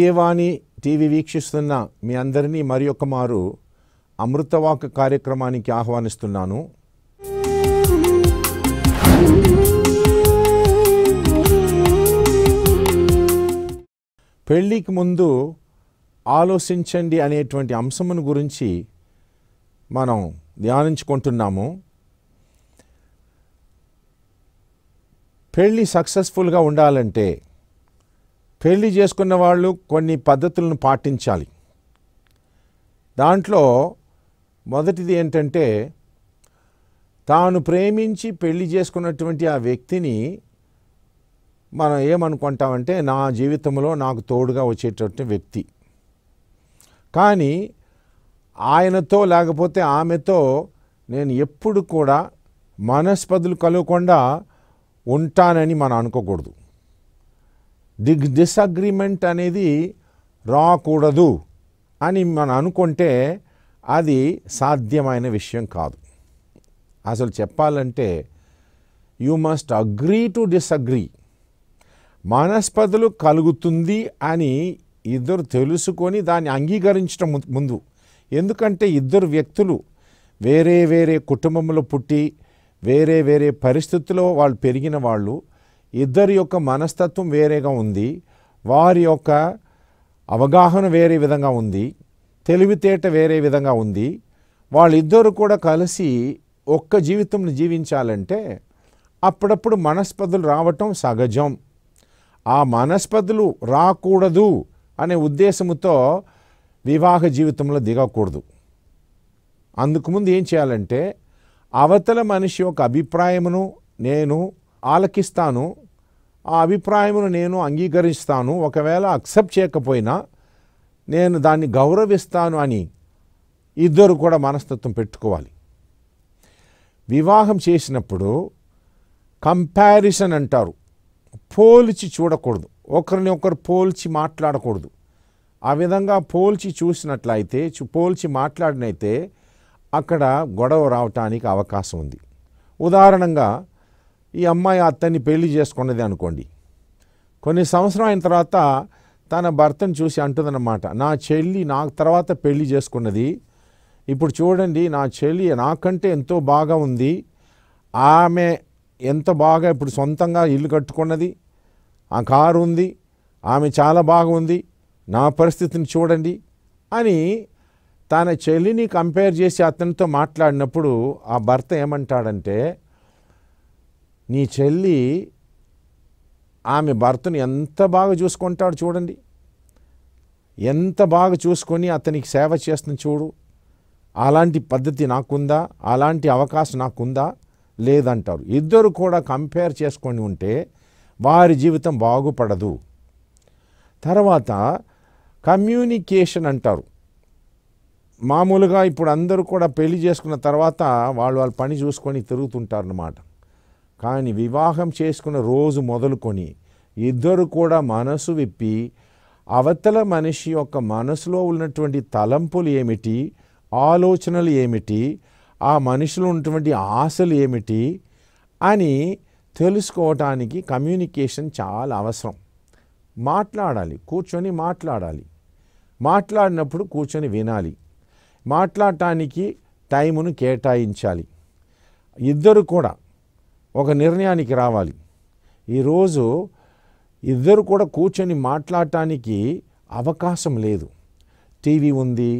దివ్యవాణి TV వీక్షిస్తున్న మీ అందరినీ మరి ఒక మారు అమృతవాక్ కార్యక్రమానికి ఆహ్వానిస్తున్నాను. పెళ్ళికి ముందు ఆలోచించండి అనేటువంటి అంశమును గురించి మనం ధ్యానించుకుంటున్నాము. పెళ్ళి సక్సెస్ఫుల్గా ఉండాలంటే పెళ్ళి చేసుకున్న వాళ్ళు కొన్ని పద్ధతులను పాటించాలి. దాంట్లో మొదటిది ఏంటంటే, తాను ప్రేమించి పెళ్ళి చేసుకున్నటువంటి ఆ వ్యక్తిని మనం ఏమనుకుంటామంటే నా జీవితంలో నాకు తోడుగా వచ్చేటటువంటి వ్యక్తి. కానీ ఆయనతో లేకపోతే ఆమెతో నేను ఎప్పుడు కూడా మనస్పర్ధలు కలగకుండా ఉంటానని మనం అనుకోకూడదు. డిసగ్రిమెంట్ అనేది రాకూడదు అని మనం అనుకుంటే అది సాధ్యమైన విషయం కాదు. అసలు చెప్పాలంటే you must agree to disagree. మనస్పర్ధలు కలుగుతుంది అని ఇద్దరు తెలుసుకొని దాన్ని అంగీకరించడం ముందు. ఎందుకంటే ఇద్దరు వ్యక్తులు వేరే వేరే కుటుంబంలో పుట్టి వేరే వేరే పరిస్థితుల్లో వాళ్ళు పెరిగిన వాళ్ళు, ఇద్దరి యొక్క మనస్తత్వం వేరేగా ఉంది, వారి యొక్క అవగాహన వేరే విధంగా ఉంది, తెలివితేట వేరే విధంగా ఉంది. వాళ్ళిద్దరూ కూడా కలిసి ఒక్క జీవితం జీవించాలంటే అప్పుడప్పుడు మనస్పర్ధలు రావటం సహజం. ఆ మనస్పర్ధలు రాకూడదు అనే ఉద్దేశంతో వివాహ జీవితంలో దిగకూడదు. అందుకుముందు ఏం చేయాలంటే, అవతల మనిషి యొక్క అభిప్రాయమును నేను ఆలకిస్తాను, ఆ అభిప్రాయమును నేను అంగీకరిస్తాను, ఒకవేళ అక్సెప్ట్ చేయకపోయినా నేను దాన్ని గౌరవిస్తాను అని ఇద్దరు కూడా మనస్తత్వం పెట్టుకోవాలి. వివాహం చేసినప్పుడు కంపారిజన్ అంటారు, పోల్చి చూడకూడదు, ఒకరిని ఒకరు పోల్చి మాట్లాడకూడదు. ఆ విధంగా పోల్చి చూసినట్లయితే, పోల్చి మాట్లాడినైతే అక్కడ గొడవ రావటానికి అవకాశం ఉంది. ఉదాహరణంగా ఈ అమ్మాయి అతన్ని పెళ్లి చేసుకున్నది అనుకోండి, కొన్ని సంవత్సరం అయిన తర్వాత తన భర్తను చూసి అంటుందన్నమాట, నా చెల్లి నాకు తర్వాత పెళ్లి చేసుకున్నది, ఇప్పుడు చూడండి నా చెల్లి నాకంటే ఎంతో బాగా ఉంది, ఆమె ఎంత బాగా ఇప్పుడు సొంతంగా ఇల్లు కట్టుకున్నది, ఆ కారు ఉంది, ఆమె చాలా బాగుంది, నా పరిస్థితిని చూడండి అని తన చెల్లిని కంపేర్ చేసి అతనితో మాట్లాడినప్పుడు ఆ భర్త ఏమంటాడంటే, నీ చెల్లి ఆమె భర్తను ఎంత బాగా చూసుకుంటాడు చూడండి, ఎంత బాగా చూసుకొని అతనికి సేవ చేస్తుంది చూడు, అలాంటి పద్ధతి నాకుందా, అలాంటి అవకాశం నాకుందా, లేదంటారు. ఇద్దరు కూడా కంపేర్ చేసుకొని ఉంటే వారి జీవితం బాగుపడదు. తర్వాత కమ్యూనికేషన్ అంటారు. మామూలుగా ఇప్పుడు అందరూ కూడా పెళ్లి చేసుకున్న తర్వాత వాళ్ళ పని చూసుకొని తిరుగుతుంటారు అన్నమాట. కానీ వివాహం చేసుకున్న రోజు మొదలుకొని ఇద్దరు కూడా మనసు విప్పి అవతల మనిషి యొక్క మనసులో ఉన్నటువంటి తలంపులు ఏమిటి, ఆలోచనలు ఏమిటి, ఆ మనిషిలో ఉన్నటువంటి ఆశలు ఏమిటి అని తెలుసుకోవటానికి కమ్యూనికేషన్ చాలా అవసరం. మాట్లాడాలి, కూర్చొని మాట్లాడాలి, మాట్లాడినప్పుడు కూర్చొని వినాలి, మాట్లాడటానికి టైమును కేటాయించాలి. ఇద్దరు కూడా ఒక నిర్ణయానికి రావాలి. ఈరోజు ఇద్దరు కూడా కూర్చొని మాట్లాడటానికి అవకాశం లేదు. టీవీ ఉంది,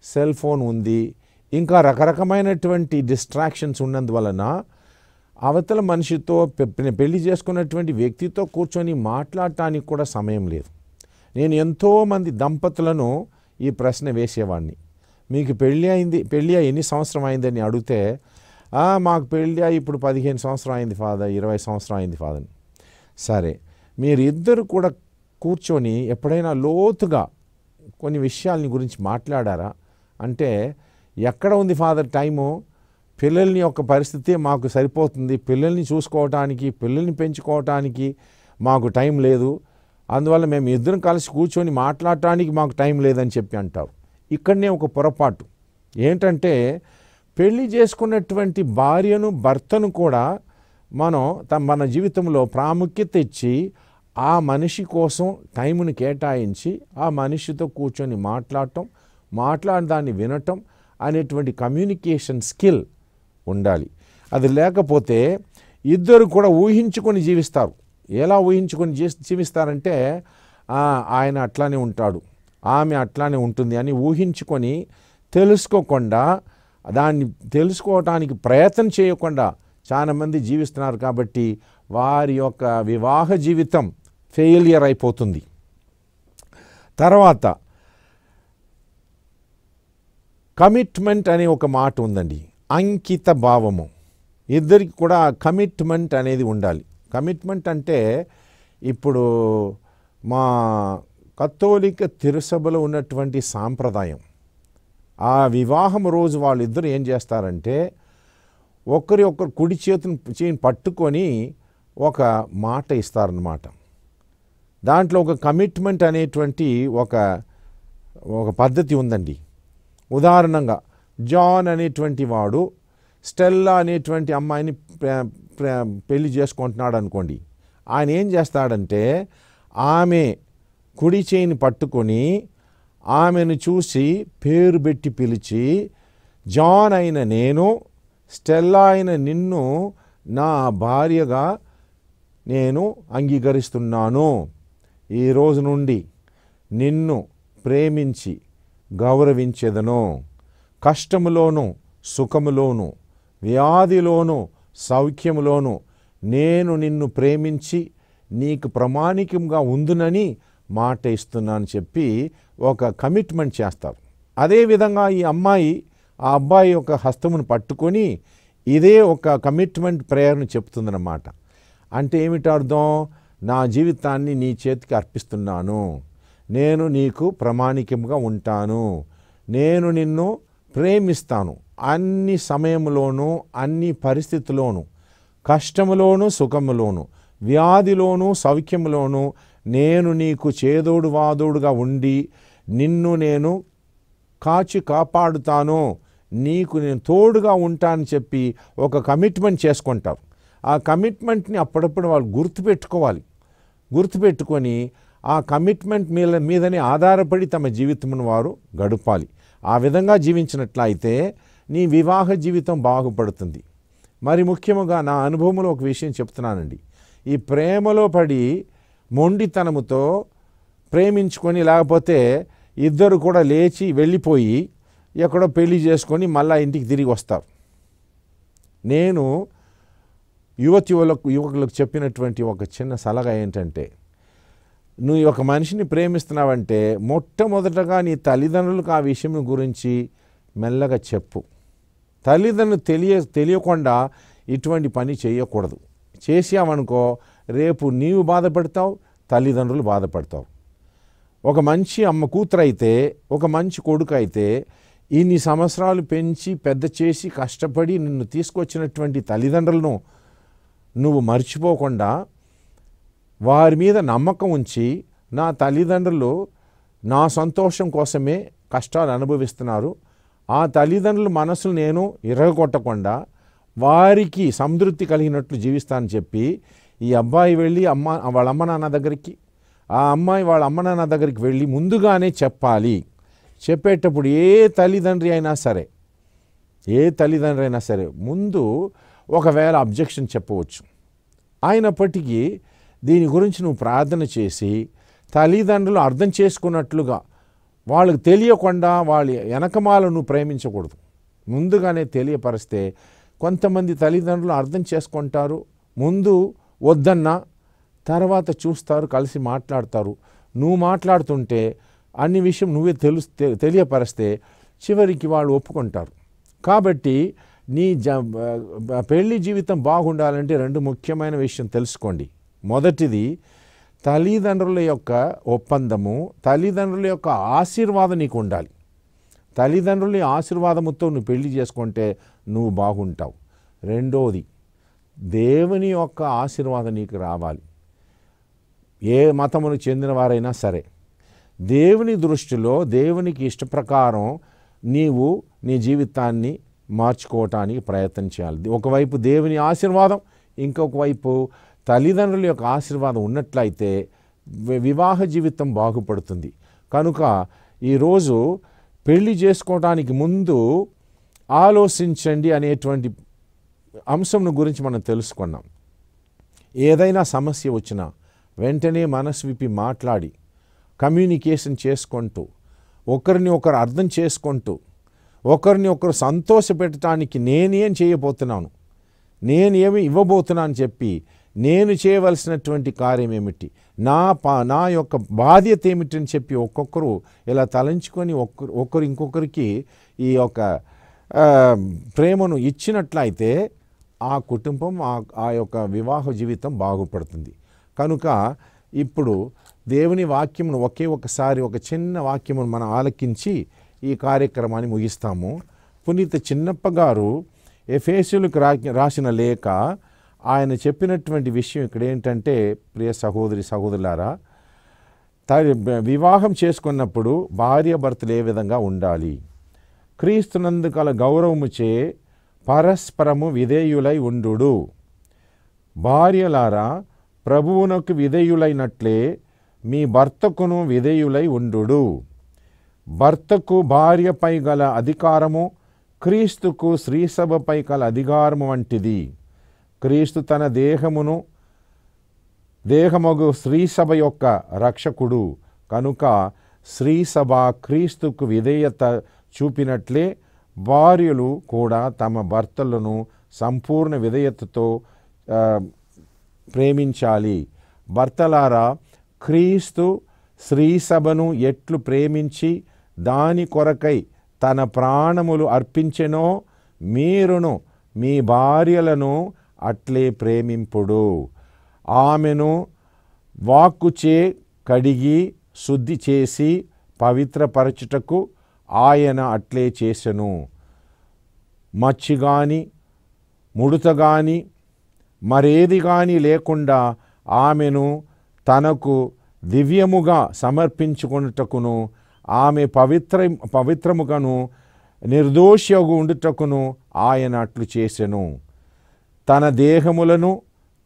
సెల్ ఫోన్ ఉంది, ఇంకా రకరకమైనటువంటి డిస్ట్రాక్షన్స్ ఉన్నందువలన అవతల మనిషితో పెళ్లి చేసుకున్నటువంటి వ్యక్తితో కూర్చొని మాట్లాడటానికి కూడా సమయం లేదు. నేను ఎంతోమంది దంపతులను ఈ ప్రశ్న వేసేవాడిని, మీకు పెళ్ళి ఎన్ని సంవత్సరం అయిందని అడిగితే, మాకు పెళ్ళి ఇప్పుడు 15 సంవత్సరం అయింది ఫాదర్, 20 సంవత్సరం అయింది ఫాదర్. సరే, మీరిద్దరు కూడా కూర్చొని ఎప్పుడైనా లోతుగా కొన్ని విషయాలని గురించి మాట్లాడారా అంటే, ఎక్కడ ఉంది ఫాదర్ టైము, పిల్లల్ని యొక్క పరిస్థితి మాకు సరిపోతుంది, పిల్లల్ని చూసుకోవటానికి పిల్లల్ని పెంచుకోవటానికి మాకు టైం లేదు, అందువల్ల మేము ఇద్దరం కలిసి కూర్చొని మాట్లాడటానికి మాకు టైం లేదని చెప్పి అంటారు. ఇక్కడనే ఒక పొరపాటు ఏంటంటే, పెళ్లి చేసుకున్నటువంటి భార్యను భర్తను కూడా మనం మన జీవితంలో ప్రాముఖ్యత ఇచ్చి ఆ మనిషి కోసం టైంని కేటాయించి ఆ మనిషితో కూర్చొని దాన్ని వినటం అనేటువంటి కమ్యూనికేషన్ స్కిల్ ఉండాలి. అది లేకపోతే ఇద్దరు కూడా ఊహించుకొని జీవిస్తారు. ఎలా ఊహించుకొని జీవిస్తారంటే ఆయన అట్లానే ఉంటాడు, ఆమె అట్లానే ఉంటుంది అని ఊహించుకొని తెలుసుకోకుండా, దాన్ని తెలుసుకోవటానికి ప్రయత్నం చేయకుండా చాలామంది జీవిస్తున్నారు. కాబట్టి వారి యొక్క వివాహ జీవితం ఫెయిలియర్ అయిపోతుంది. తర్వాత కమిట్మెంట్ అనే ఒక మాట ఉందండి, అంకిత భావము. ఇద్దరికి కూడా కమిట్మెంట్ అనేది ఉండాలి. కమిట్మెంట్ అంటే ఇప్పుడు మా కథోలిక తిరుసభలో ఉన్నటువంటి సాంప్రదాయం, ఆ వివాహం రోజు వాళ్ళిద్దరు ఏం చేస్తారంటే ఒకరు కుడి చేతిని పట్టుకొని ఒక మాట ఇస్తారన్నమాట. దాంట్లో ఒక కమిట్మెంట్ అనేటువంటి ఒక పద్ధతి ఉందండి. ఉదాహరణంగా జాన్ అనేటువంటి వాడు స్టెల్లా అనేటువంటి అమ్మాయిని పెళ్లి చేసుకుంటున్నాడు అనుకోండి. ఆయన ఏం చేస్తాడంటే ఆమె కుడి చేయిని పట్టుకొని ఆమెను చూసి పేరు పెట్టి పిలిచి, జాన్ అయిన నేను, స్టెల్లా అయిన నిన్ను నా భార్యగా నేను అంగీకరిస్తున్నాను. ఈ రోజు నుండి నిన్ను ప్రేమించి గౌరవించెదను. కష్టములోను సుఖములోను వ్యాధిలోను సౌఖ్యములోను నేను నిన్ను ప్రేమించి నీకు ప్రామాణికంగా ఉందునని మాట ఇస్తున్నాను చెప్పి ఒక కమిట్మెంట్ చేస్తారు. అదేవిధంగా ఈ అమ్మాయి ఆ అబ్బాయి యొక్క హస్తమును పట్టుకొని ఇదే ఒక కమిట్మెంట్ ప్రేయర్ను చెప్తుందన్నమాట. అంటే ఏమిటి అర్థం? నా జీవితాన్ని నీ చేతికి అర్పిస్తున్నాను, నేను నీకు ప్రామాణికంగా ఉంటాను, నేను నిన్ను ప్రేమిస్తాను, అన్ని సమయంలోనూ అన్ని పరిస్థితుల్లోనూ, కష్టములోను సుఖములోను వ్యాధిలోను సౌఖ్యములోను నేను నీకు చేదోడు వాదోడుగా ఉండి నిన్ను నేను కాపాడుతాను, నీకు నేను తోడుగా ఉంటానని చెప్పి ఒక కమిట్మెంట్ చేసుకుంటారు. ఆ కమిట్మెంట్ని అప్పుడప్పుడు వాళ్ళు గుర్తుపెట్టుకొని ఆ కమిట్మెంట్ మీదనే ఆధారపడి తమ జీవితమును వారు గడపాలి. ఆ విధంగా జీవించినట్లయితే నీ వివాహ జీవితం బాగుపడుతుంది. మరి ముఖ్యంగా నా అనుభవంలో ఒక విషయం చెప్తున్నానండి. ఈ ప్రేమలో పడి మొండితనముతో ప్రేమించుకొని, లేకపోతే ఇద్దరు కూడా లేచి వెళ్ళిపోయి ఎక్కడో పెళ్లి చేసుకొని మళ్ళా ఇంటికి తిరిగి వస్తారు. నేను యువకులకు చెప్పినటువంటి ఒక చిన్న సలహా ఏంటంటే, నువ్వు ఒక మనిషిని ప్రేమిస్తున్నావంటే మొట్టమొదటగా నీ తల్లిదండ్రులకు ఆ విషయం గురించి మెల్లగా చెప్పు. తల్లిదండ్రులు తెలియకుండా ఇటువంటి పని చేయకూడదు. చేసావనుకో రేపు నీవు బాధపడతావు, తల్లిదండ్రులు బాధపడతావు. ఒక మంచి అమ్మ కూతురు అయితే, ఒక మంచి కొడుకు అయితే ఇన్ని సంవత్సరాలు పెంచి పెద్ద చేసి కష్టపడి నిన్ను తీసుకొచ్చినటువంటి తల్లిదండ్రులను నువ్వు మర్చిపోకుండా వారి మీద నమ్మకం ఉంచి, నా తల్లిదండ్రులు నా సంతోషం కోసమే కష్టాలు అనుభవిస్తున్నారు, ఆ తల్లిదండ్రుల మనసులు నేను ఇరగొట్టకుండా వారికి సంతృప్తి కలిగినట్లు జీవిస్తానని చెప్పి ఈ అబ్బాయి వెళ్ళి వాళ్ళ అమ్మ నాన్న దగ్గరికి, ఆ అమ్మాయి వాళ్ళ అమ్మ నాన్న దగ్గరికి వెళ్ళి ముందుగానే చెప్పాలి. చెప్పేటప్పుడు ఏ తల్లిదండ్రి అయినా సరే ముందు ఒకవేళ అబ్జెక్షన్ చెప్పవచ్చు. అయినప్పటికీ దీని గురించి నువ్వు ప్రార్థన చేసి తల్లిదండ్రులు అర్థం చేసుకున్నట్లుగా, వాళ్ళకి తెలియకుండా వాళ్ళ వెనకమాల నువ్వు ప్రేమించకూడదు. ముందుగానే తెలియపరిస్తే కొంతమంది తల్లిదండ్రులు అర్థం చేసుకుంటారు. ముందు వద్దన్నా తర్వాత చూస్తారు, కలిసి మాట్లాడతారు. నువ్వు మాట్లాడుతుంటే అన్ని విషయం నువ్వే తెలియపరిస్తే చివరికి వాళ్ళు ఒప్పుకుంటారు. కాబట్టి నీ పెళ్లి జీవితం బాగుండాలంటే రెండు ముఖ్యమైన విషయం తెలుసుకోండి. మొదటిది తల్లిదండ్రుల యొక్క ఒప్పందము, తల్లిదండ్రుల యొక్క ఆశీర్వాదం నీకు ఉండాలి. తల్లిదండ్రుల ఆశీర్వాదముతో నువ్వు పెళ్లి చేసుకుంటే నువ్వు బాగుంటావు. రెండోది దేవుని యొక్క ఆశీర్వాదం నీకు రావాలి. ఏ మతమును చెందిన వారైనా సరే దేవుని దృష్టిలో దేవునికి ఇష్టప్రకారం నీవు నీ జీవితాన్ని మార్చుకోవటానికి ప్రయత్నం చేయాలి. ఒకవైపు దేవుని ఆశీర్వాదం, ఇంకొక వైపు తల్లిదండ్రుల యొక్క ఆశీర్వాదం ఉన్నట్లయితే వివాహ జీవితం బాగుపడుతుంది. కనుక ఈరోజు పెళ్లి చేసుకోవడానికి ముందు ఆలోచించండి అనేటువంటి అంశం గురించి మనం తెలుసుకున్నాం. ఏదైనా సమస్య వచ్చినా వెంటనే మనసు విప్పి మాట్లాడి కమ్యూనికేషన్ చేసుకుంటూ ఒకరిని ఒకరు అర్థం చేసుకుంటూ ఒకరిని ఒకరు సంతోషపెట్టడానికి నేనేం చేయబోతున్నాను, నేను ఏమి ఇవ్వబోతున్నాను చెప్పి నేను చేయవలసినటువంటి కార్యం ఏమిటి, నా యొక్క బాధ్యత ఏమిటని చెప్పి ఒక్కొక్కరు ఇలా తలంచుకొని ఒకరు ఇంకొకరికి ఈ యొక్క ప్రేమను ఇచ్చినట్లయితే ఆ కుటుంబం ఆ యొక్క వివాహ జీవితం బాగుపడుతుంది. కనుక ఇప్పుడు దేవుని వాక్యమును ఒకసారి ఒక చిన్న వాక్యమును మనం ఆలకించి ఈ కార్యక్రమాన్ని ముగిస్తాము. పునీత చిన్నప్ప గారు ఎఫెసీయులకు రాసిన లేఖ ఆయన చెప్పినటువంటి విషయం ఇక్కడ ఏంటంటే, ప్రియ సహోదరులారా, వివాహం చేసుకున్నప్పుడు భార్యాభర్తలు ఏ విధంగా ఉండాలి, క్రీస్తునందు గల గౌరవముచే పరస్పరము విధేయులై ఉండు. భార్యలారా, ప్రభువునకు విధేయులైనట్లే మీ భర్తకును విధేయులై ఉండు. భర్తకు భార్యపై గల అధికారము క్రీస్తుకు శ్రీసభపై గల అధికారము వంటిది. క్రీస్తు తన దేహమగు శ్రీసభ యొక్క రక్షకుడు కనుక శ్రీసభ క్రీస్తుకు విధేయత చూపినట్లే భార్యలు కూడా తమ భర్తలను సంపూర్ణ విధేయతతో ప్రేమించాలి. భర్తలారా, క్రీస్తు శ్రీసభను ఎట్లు ప్రేమించి దాని కొరకై తన ప్రాణములు అర్పించెనో మీరును మీ భార్యలను అట్లే ప్రేమింపుడు. ఆమెను వాక్కుచే కడిగి శుద్ధి చేసి పవిత్రపరచుటకు ఆయన అట్లే చేసెను. మచ్చి గాని ముడత గాని మరేది గాని లేకుండా ఆమెను తనకు దివ్యముగా సమర్పించుకొనుటకును ఆమె పవిత్రముగాను నిర్దోషియగు ఉండుటకును ఆయన అట్లు చేసెను. తన దేహములను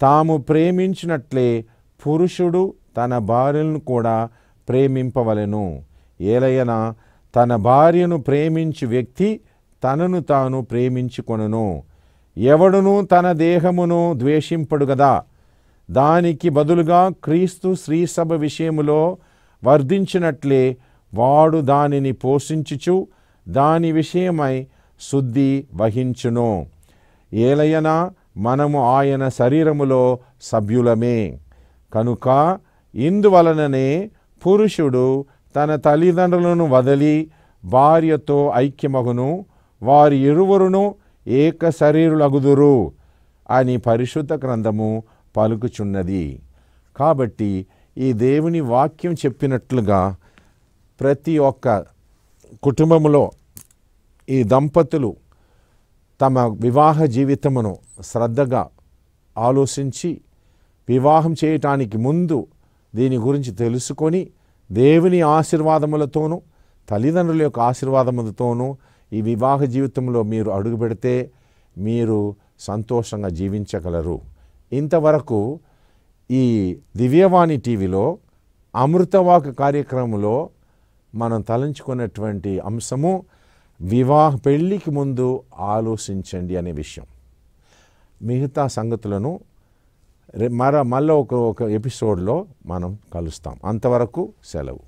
తాము ప్రేమించినట్లే పురుషుడు తన భార్యను కూడా ప్రేమింపవలెను. ఏలయనా తన భార్యను ప్రేమించు వ్యక్తి తనను తాను ప్రేమించుకొనును. ఎవడును తన దేహమును ద్వేషింపడు గదా. దానికి బదులుగా క్రీస్తు శ్రీసభ విషయములో వర్ధించినట్లే వాడు దానిని పోషించుచు దాని విషయమై శుద్ధి వహించును. ఏలయనా మనము ఆయన శరీరములో సభ్యులమే. కనుక ఇందువలననే పురుషుడు తన తల్లిదండ్రులను వదిలి భార్యతో ఐక్యమగును, వారి ఇరువురును ఏక శరీరులగుదురు అని పరిశుద్ధ గ్రంథము పలుకుచున్నది. కాబట్టి ఈ దేవుని వాక్యం చెప్పినట్లుగా ప్రతి ఒక్క కుటుంబంలో ఈ దంపతులు తమ వివాహ జీవితమును శ్రద్ధగా ఆలోచించి వివాహం చేయటానికి ముందు దీని గురించి తెలుసుకొని దేవుని ఆశీర్వాదములతోనూ తల్లిదండ్రుల యొక్క ఆశీర్వాదములతోనూ ఈ వివాహ జీవితంలో మీరు అడుగుపెడితే మీరు సంతోషంగా జీవించగలరు. ఇంతవరకు ఈ దివ్యవాణి టీవీలో అమృతవాక్ కార్యక్రమంలో మనం తలంచుకున్నటువంటి అంశము పెళ్ళికి ముందు ఆలోచించండి అనే విషయం. మిగతా సంగతులను మళ్ళీ ఒక ఎపిసోడ్లో మనం కలుస్తాం. అంతవరకు సెలవు.